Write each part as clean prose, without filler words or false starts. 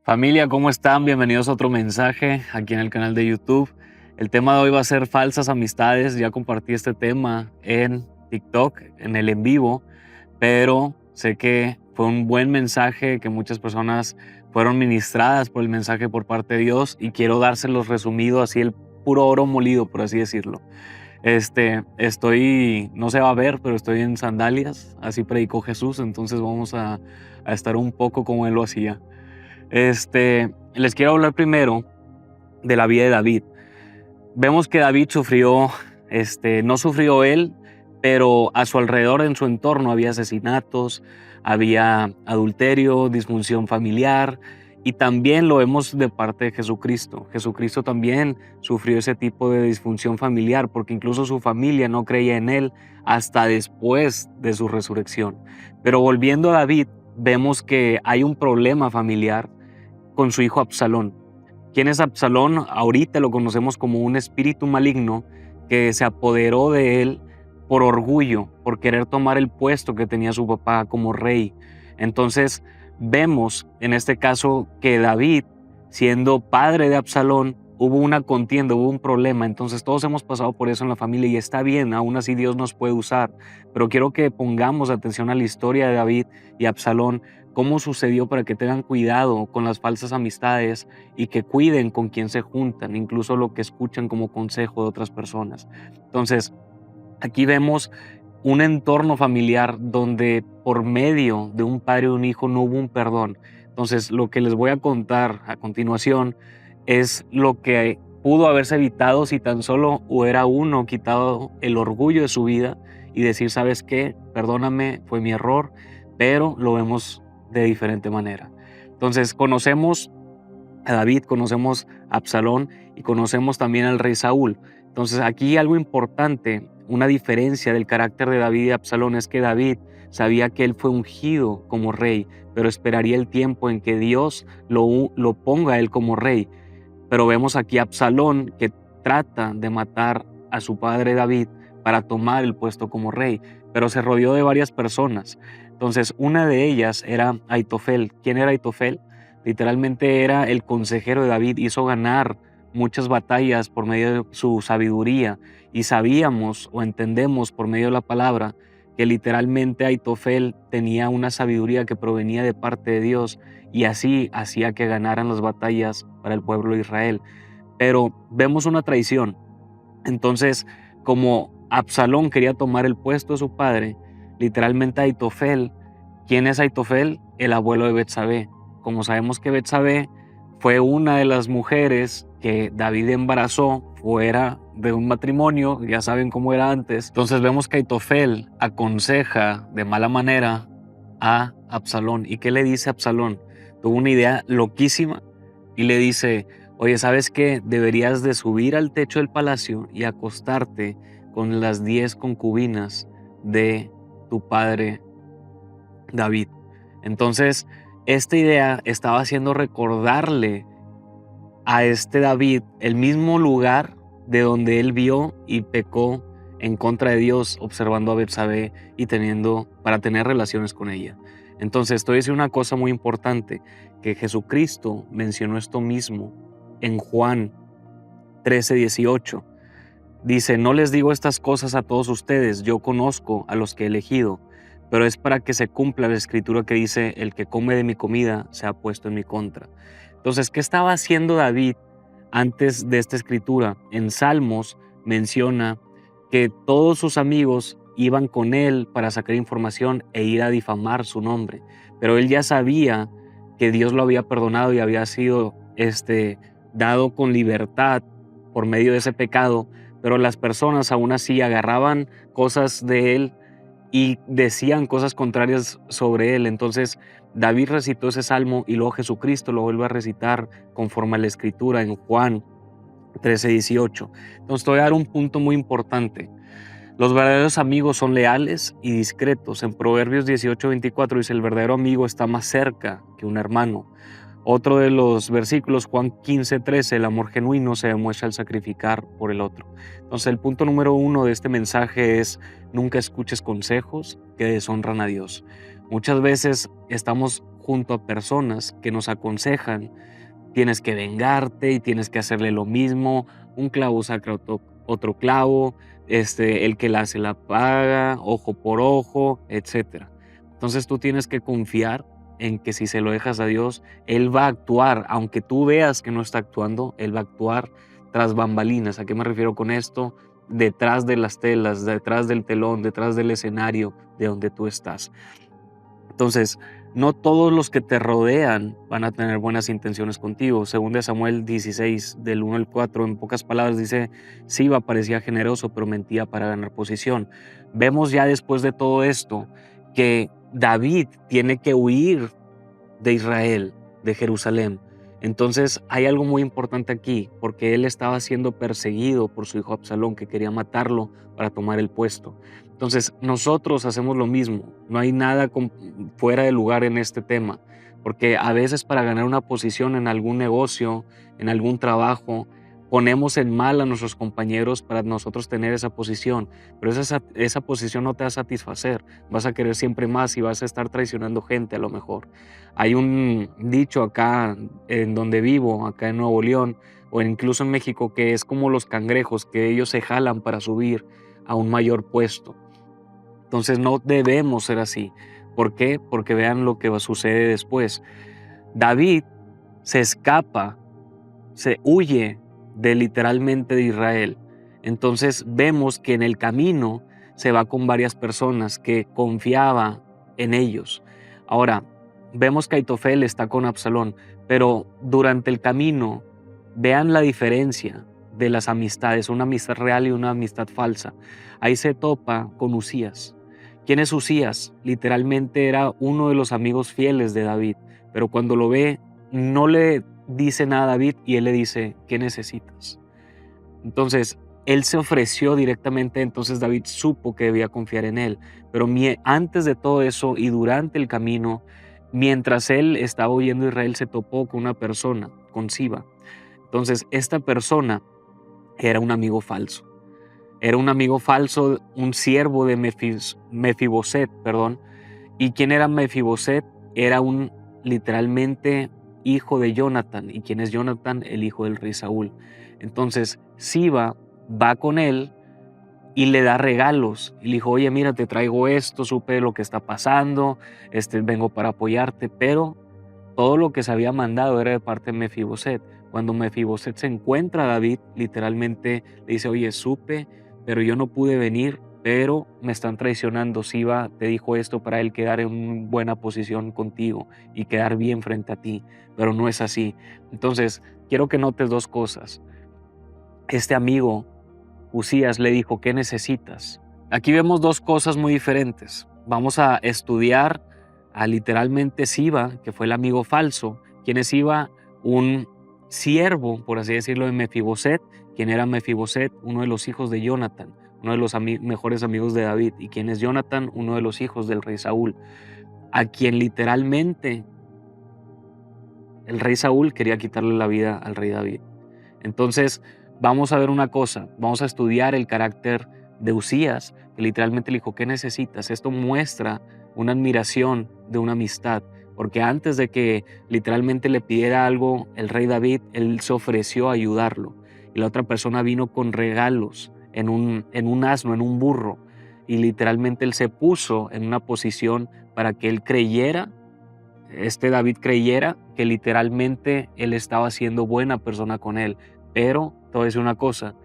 Familia, ¿cómo están? Bienvenidos a otro mensaje aquí en el canal de YouTube. El tema de hoy va a ser falsas amistades. Ya compartí este tema en TikTok, en el en vivo, pero sé que fue un buen mensaje, que muchas personas fueron ministradas por el mensaje por parte de Dios y quiero dárselos resumido, así el puro oro molido, por así decirlo. No se va a ver, pero estoy en sandalias, así predicó Jesús, entonces vamos a estar un poco como Él lo hacía. Les quiero hablar primero de la vida de David. Vemos que David sufrió, no sufrió él, pero a su alrededor, en su entorno, había asesinatos, había adulterio, disfunción familiar, y también lo vemos de parte de Jesucristo. Jesucristo también sufrió ese tipo de disfunción familiar, porque incluso su familia no creía en él hasta después de su resurrección. Pero volviendo a David, vemos que hay un problema familiar con su hijo Absalón. ¿Quién es Absalón? Ahorita lo conocemos como un espíritu maligno que se apoderó de él por orgullo, por querer tomar el puesto que tenía su papá como rey. Entonces vemos en este caso que David, siendo padre de Absalón, hubo una contienda, hubo un problema. Entonces todos hemos pasado por eso en la familia y está bien, aún así Dios nos puede usar. Pero quiero que pongamos atención a la historia de David y Absalón, cómo sucedió, para que tengan cuidado con las falsas amistades y que cuiden con quién se juntan, incluso lo que escuchan como consejo de otras personas. Entonces, aquí vemos un entorno familiar donde por medio de un padre y un hijo no hubo un perdón. Entonces, lo que les voy a contar a continuación es lo que pudo haberse evitado si tan solo hubiera uno quitado el orgullo de su vida y decir, ¿sabes qué? Perdóname, fue mi error, pero lo vemos de diferente manera. Entonces, conocemos a David, conocemos a Absalón y conocemos también al rey Saúl. Entonces, aquí algo importante, una diferencia del carácter de David y Absalón, es que David sabía que él fue ungido como rey, pero esperaría el tiempo en que Dios lo ponga a él como rey. Pero vemos aquí a Absalón que trata de matar a su padre David para tomar el puesto como rey, pero se rodeó de varias personas. Entonces, una de ellas era Aitofel. ¿Quién era Aitofel? Literalmente era el consejero de David, hizo ganar muchas batallas por medio de su sabiduría, y sabíamos o entendemos por medio de la palabra que literalmente Aitofel tenía una sabiduría que provenía de parte de Dios y así hacía que ganaran las batallas para el pueblo de Israel. Pero vemos una traición. Entonces, como Absalón quería tomar el puesto de su padre, literalmente Aitofel, ¿quién es Aitofel? El abuelo de Betsabé. Como sabemos que Betsabé fue una de las mujeres que David embarazó fuera de un matrimonio, ya saben cómo era antes. Entonces vemos que Aitofel aconseja de mala manera a Absalón. ¿Y qué le dice Absalón? Tuvo una idea loquísima y le dice, oye, ¿sabes qué? Deberías de subir al techo del palacio y acostarte con las 10 concubinas de tu padre David. Entonces, esta idea estaba haciendo recordarle a este David el mismo lugar de donde él vio y pecó en contra de Dios, observando a Betsabé y para tener relaciones con ella. Entonces, estoy diciendo una cosa muy importante, que Jesucristo mencionó esto mismo en Juan 13:18. Dice, no les digo estas cosas a todos ustedes, yo conozco a los que he elegido, pero es para que se cumpla la escritura que dice, el que come de mi comida se ha puesto en mi contra. Entonces, ¿qué estaba haciendo David antes de esta escritura? En Salmos menciona que todos sus amigos iban con él para sacar información e ir a difamar su nombre, pero él ya sabía que Dios lo había perdonado y había sido dado con libertad por medio de ese pecado, pero las personas aún así agarraban cosas de él y decían cosas contrarias sobre él. Entonces David recitó ese salmo y luego Jesucristo lo vuelve a recitar conforme a la escritura en Juan 13:18. Entonces te voy a dar un punto muy importante. Los verdaderos amigos son leales y discretos. En Proverbios 18:24 dice, el verdadero amigo está más cerca que un hermano. Otro de los versículos, Juan 15:13, el amor genuino se demuestra al sacrificar por el otro. Entonces, el punto número 1 de este mensaje es: nunca escuches consejos que deshonran a Dios. Muchas veces estamos junto a personas que nos aconsejan: tienes que vengarte y tienes que hacerle lo mismo, un clavo saca otro clavo, el que la hace la paga, ojo por ojo, etcétera. Entonces tú tienes que confiar en que si se lo dejas a Dios, Él va a actuar, aunque tú veas que no está actuando, Él va a actuar tras bambalinas. ¿A qué me refiero con esto? Detrás de las telas, detrás del telón, detrás del escenario de donde tú estás. Entonces, no todos los que te rodean van a tener buenas intenciones contigo. Según de Samuel 16, del 1 al 4, en pocas palabras dice: Siba parecía generoso, pero mentía para ganar posición. Vemos ya después de todo esto que David tiene que huir de Israel, de Jerusalén. Entonces hay algo muy importante aquí, porque él estaba siendo perseguido por su hijo Absalón, que quería matarlo para tomar el puesto. Entonces nosotros hacemos lo mismo, no hay nada fuera de lugar en este tema, porque a veces para ganar una posición en algún negocio, en algún trabajo, ponemos en mal a nuestros compañeros para nosotros tener esa posición, pero esa posición no te va a satisfacer, vas a querer siempre más y vas a estar traicionando gente a lo mejor. Hay un dicho acá en donde vivo, acá en Nuevo León, o incluso en México, que es como los cangrejos, que ellos se jalan para subir a un mayor puesto. Entonces no debemos ser así. ¿Por qué? Porque vean lo que sucede después. David se escapa, se huye literalmente de Israel. Entonces vemos que en el camino se va con varias personas que confiaba en ellos. Ahora, vemos que Aitofel está con Absalón, pero durante el camino, vean la diferencia de las amistades, una amistad real y una amistad falsa. Ahí se topa con Usías. ¿Quién es Usías? Literalmente era uno de los amigos fieles de David, pero cuando lo ve, no le dice nada a David y él le dice: ¿qué necesitas? Entonces, él se ofreció directamente, entonces David supo que debía confiar en él. Pero antes de todo eso y durante el camino, mientras él estaba huyendo de Israel, se topó con una persona, con Siba. Entonces, esta persona era un amigo falso. Era un amigo falso, un siervo de Mefiboset, perdón. ¿Y quién era Mefiboset? Era literalmente hijo de Jonathan. ¿Y quién es Jonathan? El hijo del rey Saúl. Entonces Siba va con él y le da regalos. Y le dijo: oye, mira, te traigo esto, supe lo que está pasando, vengo para apoyarte. Pero todo lo que se había mandado era de parte de Mefiboset. Cuando Mefiboset se encuentra a David, literalmente le dice: oye, supe, pero yo no pude venir, pero me están traicionando. Siba te dijo esto para él quedar en una buena posición contigo y quedar bien frente a ti, pero no es así. Entonces, quiero que notes dos cosas. Este amigo, Usías, le dijo: ¿qué necesitas? Aquí vemos dos cosas muy diferentes. Vamos a estudiar a literalmente Siba, que fue el amigo falso. ¿Quién es Siba? Un siervo, por así decirlo, de Mefiboset. ¿Quién era Mefiboset? Uno de los hijos de Jonathan, uno de los mejores amigos de David. ¿Y quién es Jonathan? Uno de los hijos del rey Saúl, a quien literalmente el rey Saúl quería quitarle la vida al rey David. Entonces, vamos a ver una cosa, vamos a estudiar el carácter de Usías, que literalmente le dijo: ¿qué necesitas? Esto muestra una admiración de una amistad, porque antes de que literalmente le pidiera algo el rey David, él se ofreció a ayudarlo. Y la otra persona vino con regalos en un asno, en un burro, y literalmente él se puso en una posición para que él creyera, David creyera que literalmente él estaba siendo buena persona con él. Pero te voy a decir una cosa,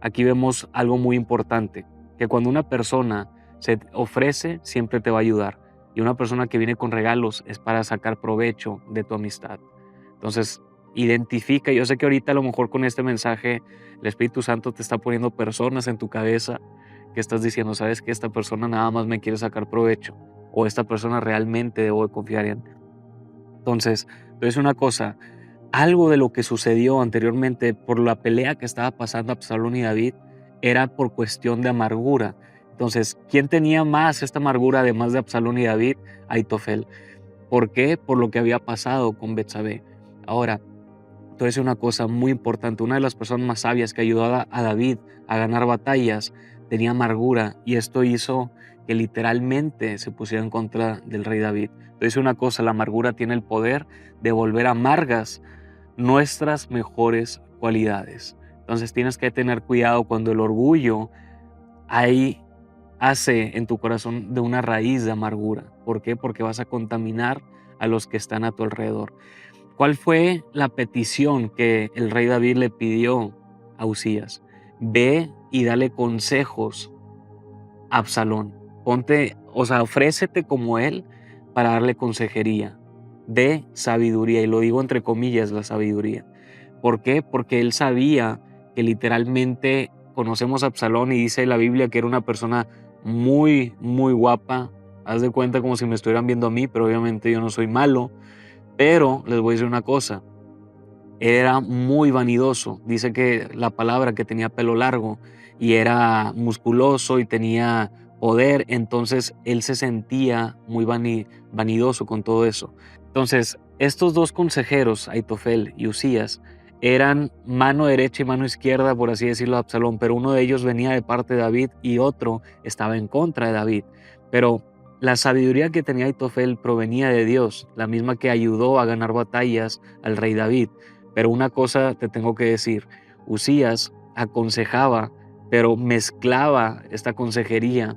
aquí vemos algo muy importante, que cuando una persona se ofrece, siempre te va a ayudar. Y una persona que viene con regalos es para sacar provecho de tu amistad. Entonces, identifica. Yo sé que ahorita a lo mejor con este mensaje el Espíritu Santo te está poniendo personas en tu cabeza que estás diciendo: ¿sabes qué? Esta persona nada más me quiere sacar provecho, o esta persona realmente debo de confiar en. Entonces, es una cosa, algo de lo que sucedió anteriormente por la pelea que estaba pasando Absalón y David era por cuestión de amargura. Entonces, ¿quién tenía más esta amargura además de Absalón y David? Aitofel. ¿Por qué? Por lo que había pasado con Betsabé. Ahora, te voy a decir una cosa muy importante. Una de las personas más sabias que ayudó a David a ganar batallas tenía amargura, y esto hizo que literalmente se pusiera en contra del rey David. Te dice una cosa, la amargura tiene el poder de volver amargas nuestras mejores cualidades. Entonces tienes que tener cuidado cuando el orgullo ahí hace en tu corazón de una raíz de amargura. ¿Por qué? Porque vas a contaminar a los que están a tu alrededor. ¿Cuál fue la petición que el rey David le pidió a Usías? Ve y dale consejos a Absalón. Ponte, o sea, ofrécete como él para darle consejería de sabiduría. Y lo digo entre comillas, la sabiduría. ¿Por qué? Porque él sabía que literalmente conocemos a Absalón y dice la Biblia que era una persona muy, muy guapa. Haz de cuenta como si me estuvieran viendo a mí, pero obviamente yo no soy malo. Pero les voy a decir una cosa, era muy vanidoso. Dice que la palabra que tenía pelo largo y era musculoso y tenía poder, entonces él se sentía muy vanidoso con todo eso. Entonces, estos dos consejeros, Aitofel y Usías, eran mano derecha y mano izquierda, por así decirlo, de Absalón, pero uno de ellos venía de parte de David y otro estaba en contra de David. Pero la sabiduría que tenía Aitofel provenía de Dios, la misma que ayudó a ganar batallas al rey David. Pero una cosa te tengo que decir, Usías aconsejaba, pero mezclaba esta consejería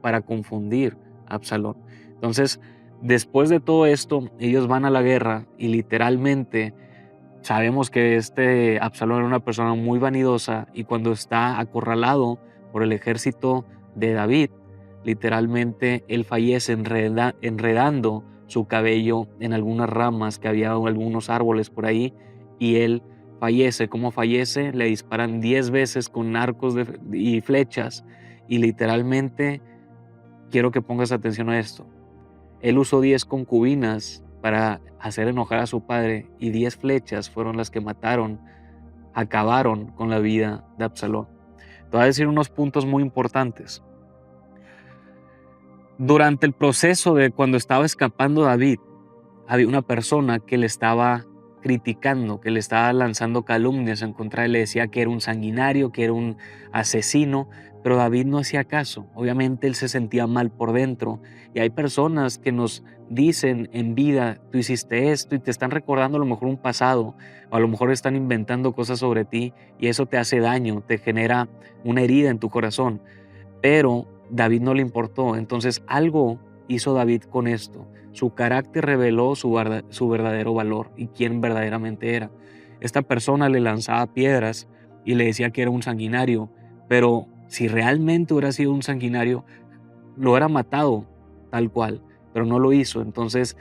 para confundir a Absalón. Entonces, después de todo esto, ellos van a la guerra y literalmente sabemos que este Absalón era una persona muy vanidosa y cuando está acorralado por el ejército de David, literalmente él fallece enredando su cabello en algunas ramas que había algunos árboles por ahí y él fallece. ¿Cómo fallece? Le disparan 10 veces con arcos y flechas y literalmente quiero que pongas atención a esto. Él usó 10 concubinas para hacer enojar a su padre y 10 flechas fueron las que acabaron con la vida de Absalón. Te voy a decir unos puntos muy importantes. Durante el proceso de cuando estaba escapando David, había una persona que le estaba criticando, que le estaba lanzando calumnias en contra de él, le decía que era un sanguinario, que era un asesino, pero David no hacía caso. Obviamente él se sentía mal por dentro y hay personas que nos dicen en vida, tú hiciste esto y te están recordando a lo mejor un pasado o a lo mejor están inventando cosas sobre ti y eso te hace daño, te genera una herida en tu corazón, pero David no le importó. Entonces algo hizo David con esto. Su carácter reveló su verdadero valor y quién verdaderamente era. Esta persona le lanzaba piedras y le decía que era un sanguinario, pero si realmente hubiera sido un sanguinario, lo hubiera matado tal cual, pero no lo hizo. Entonces,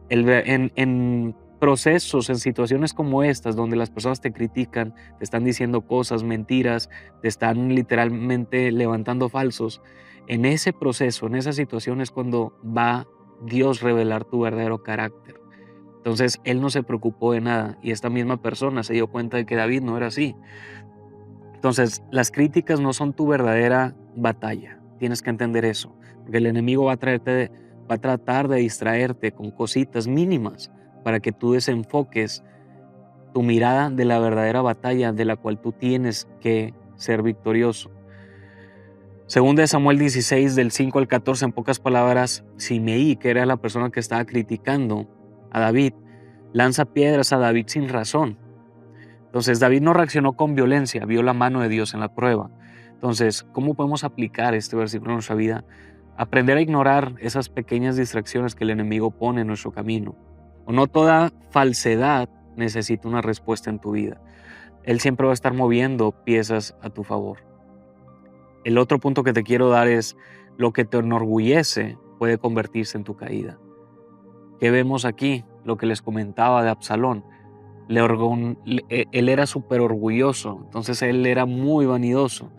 en procesos, en situaciones como estas, donde las personas te critican, te están diciendo cosas, mentiras, te están literalmente levantando falsos, en ese proceso, en esa situación es cuando va Dios revelar tu verdadero carácter. Entonces, él no se preocupó de nada y esta misma persona se dio cuenta de que David no era así. Entonces, las críticas no son tu verdadera batalla. Tienes que entender eso, porque el enemigo va a tratar de distraerte con cositas mínimas para que tú desenfoques tu mirada de la verdadera batalla de la cual tú tienes que ser victorioso. Según Samuel 16, del 5 al 14, en pocas palabras, Simei, que era la persona que estaba criticando a David, lanza piedras a David sin razón. Entonces David no reaccionó con violencia, vio la mano de Dios en la prueba. Entonces, ¿cómo podemos aplicar este versículo en nuestra vida? Aprender a ignorar esas pequeñas distracciones que el enemigo pone en nuestro camino. O no toda falsedad necesita una respuesta en tu vida. Él siempre va a estar moviendo piezas a tu favor. El otro punto que te quiero dar es lo que te enorgullece puede convertirse en tu caída. ¿Qué vemos aquí? Lo que les comentaba de Absalón. Él era súper orgulloso, entonces él era muy vanidoso.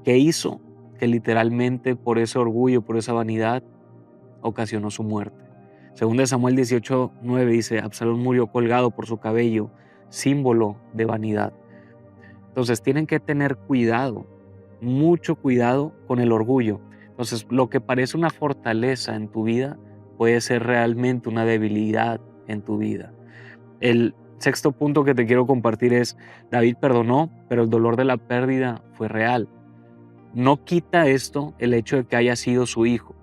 ¿Qué hizo? Que literalmente por ese orgullo, por esa vanidad, ocasionó su muerte. Según de Samuel 18:9 dice, Absalón murió colgado por su cabello, símbolo de vanidad. Entonces tienen que tener cuidado, mucho cuidado con el orgullo. Entonces lo que parece una fortaleza en tu vida puede ser realmente una debilidad en tu vida. El sexto punto que te quiero compartir es, David perdonó, pero el dolor de la pérdida fue real. no quita esto el hecho de que haya sido su hijo.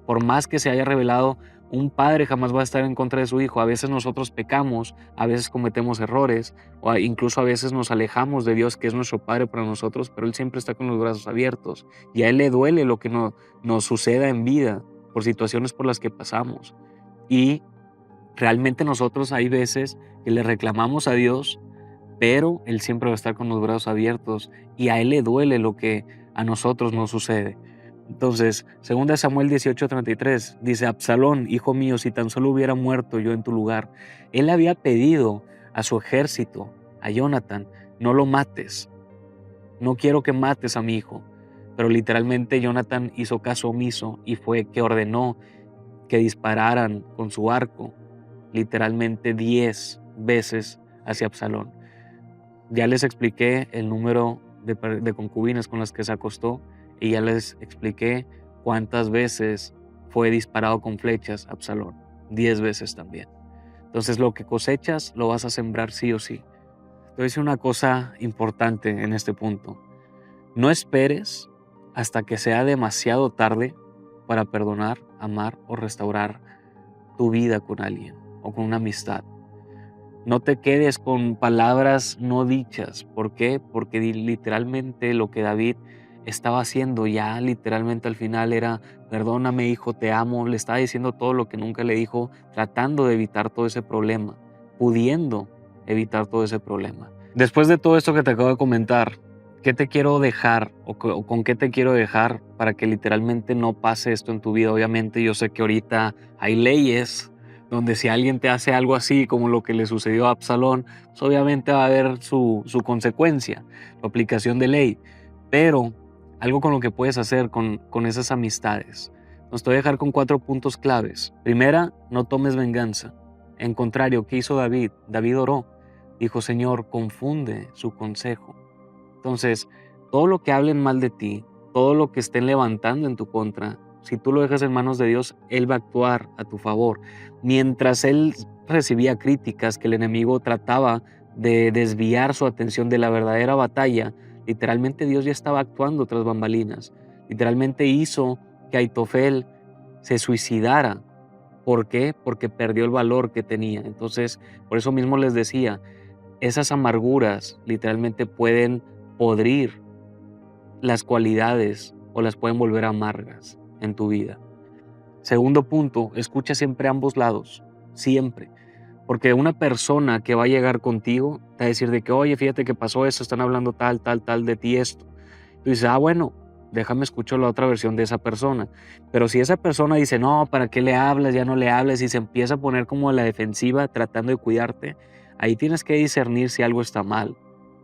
Por más que se haya revelado, un padre jamás va a estar en contra de su hijo. A veces nosotros pecamos, a veces cometemos errores, o incluso a veces nos alejamos de Dios, que es nuestro Padre para nosotros, pero Él siempre está con los brazos abiertos. Y a Él le duele lo que nos suceda en vida, por situaciones por las que pasamos. Y realmente nosotros hay veces que le reclamamos a Dios, pero Él siempre va a estar con los brazos abiertos y a Él le duele lo que a nosotros nos sucede. Entonces, 2 Samuel 18:33 dice: Absalón, hijo mío, si tan solo hubiera muerto yo en tu lugar. Él había pedido a su ejército, a Jonathan: no lo mates, no quiero que mates a mi hijo. Pero literalmente Jonathan hizo caso omiso y fue que ordenó que dispararan con su arco literalmente 10 veces hacia Absalón. Ya les expliqué el número de concubinas con las que se acostó y ya les expliqué cuántas veces fue disparado con flechas Absalón. 10 veces también. Entonces lo que cosechas lo vas a sembrar sí o sí. Te voy a decir una cosa importante en este punto. No esperes hasta que sea demasiado tarde para perdonar, amar o restaurar tu vida con alguien o con una amistad. No te quedes con palabras no dichas. ¿Por qué? Porque literalmente lo que David estaba haciendo ya literalmente al final era: perdóname hijo, te amo. Le estaba diciendo todo lo que nunca le dijo, tratando de evitar todo ese problema, pudiendo evitar todo ese problema. Después de todo esto que te acabo de comentar, ¿qué te quiero dejar o con qué te quiero dejar para que literalmente no pase esto en tu vida? Obviamente yo sé que ahorita hay leyes donde si alguien te hace algo así como lo que le sucedió a Absalón, pues obviamente va a haber su consecuencia, su aplicación de ley. Pero algo con lo que puedes hacer con esas amistades. Nos te voy a dejar con 4 puntos claves. Primera, no tomes venganza. En contrario, ¿qué hizo David? David oró. Dijo: Señor, confunde su consejo. Entonces, todo lo que hablen mal de ti, todo lo que estén levantando en tu contra, si tú lo dejas en manos de Dios, Él va a actuar a tu favor. Mientras Él recibía críticas, que el enemigo trataba de desviar su atención de la verdadera batalla, literalmente Dios ya estaba actuando tras bambalinas. Literalmente hizo que Aitofel se suicidara. ¿Por qué? Porque perdió el valor que tenía. Entonces, por eso mismo les decía, esas amarguras literalmente pueden podrir las cualidades o las pueden volver amargas en tu vida. Segundo punto, escucha siempre ambos lados, siempre. Porque una persona que va a llegar contigo te va a decir de que: oye, fíjate que pasó esto, están hablando tal, tal, tal de ti esto. Tú dices: ah, bueno, déjame escuchar la otra versión de esa persona. Pero si esa persona dice: no, ¿para qué le hablas? Ya no le hables, y se empieza a poner como a la defensiva tratando de cuidarte, ahí tienes que discernir si algo está mal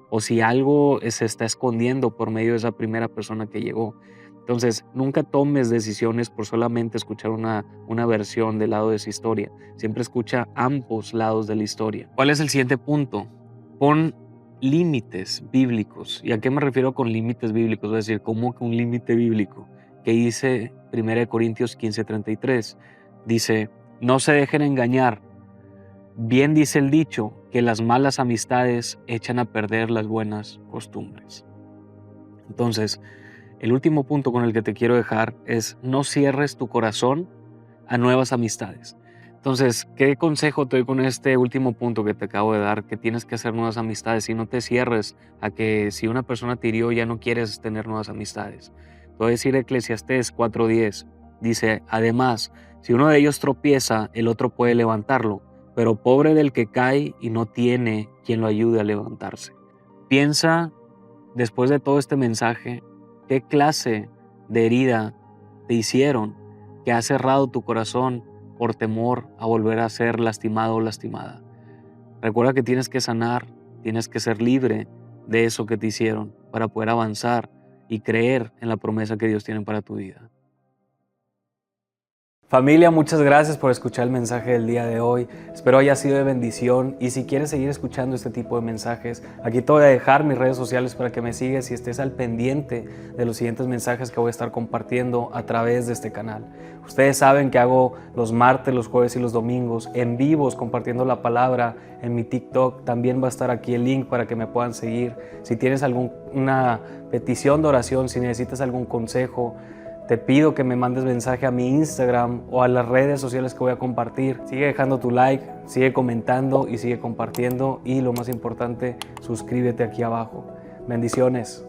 o si algo se está escondiendo por medio de esa primera persona que llegó. Entonces, nunca tomes decisiones por solamente escuchar una versión del lado de esa historia. Siempre escucha ambos lados de la historia. ¿Cuál es el siguiente punto? Pon límites bíblicos. ¿Y a qué me refiero con límites bíblicos? Es decir, ¿cómo que un límite bíblico? Que dice 1 Corintios 15:33. Dice: no se dejen engañar. Bien dice el dicho, que las malas amistades echan a perder las buenas costumbres. Entonces, el último punto con el que te quiero dejar es: no cierres tu corazón a nuevas amistades. Entonces, ¿qué consejo te doy con este último punto que te acabo de dar? Que tienes que hacer nuevas amistades y no te cierres a que si una persona te hirió ya no quieres tener nuevas amistades. Te voy a decir Eclesiastés 4:10. Dice: además, si uno de ellos tropieza, el otro puede levantarlo, pero pobre del que cae y no tiene quien lo ayude a levantarse. Piensa, después de todo este mensaje, qué clase de herida te hicieron que ha cerrado tu corazón por temor a volver a ser lastimado o lastimada. Recuerda que tienes que sanar, tienes que ser libre de eso que te hicieron para poder avanzar y creer en la promesa que Dios tiene para tu vida. Familia, muchas gracias por escuchar el mensaje del día de hoy. Espero haya sido de bendición y si quieres seguir escuchando este tipo de mensajes, aquí te voy a dejar mis redes sociales para que me sigas y estés al pendiente de los siguientes mensajes que voy a estar compartiendo a través de este canal. Ustedes saben que hago los martes, los jueves y los domingos en vivos compartiendo la palabra en mi TikTok. También va a estar aquí el link para que me puedan seguir. Si tienes alguna petición de oración, si necesitas algún consejo, te pido que me mandes mensaje a mi Instagram o a las redes sociales que voy a compartir. Sigue dejando tu like, sigue comentando y sigue compartiendo. Y lo más importante, suscríbete aquí abajo. Bendiciones.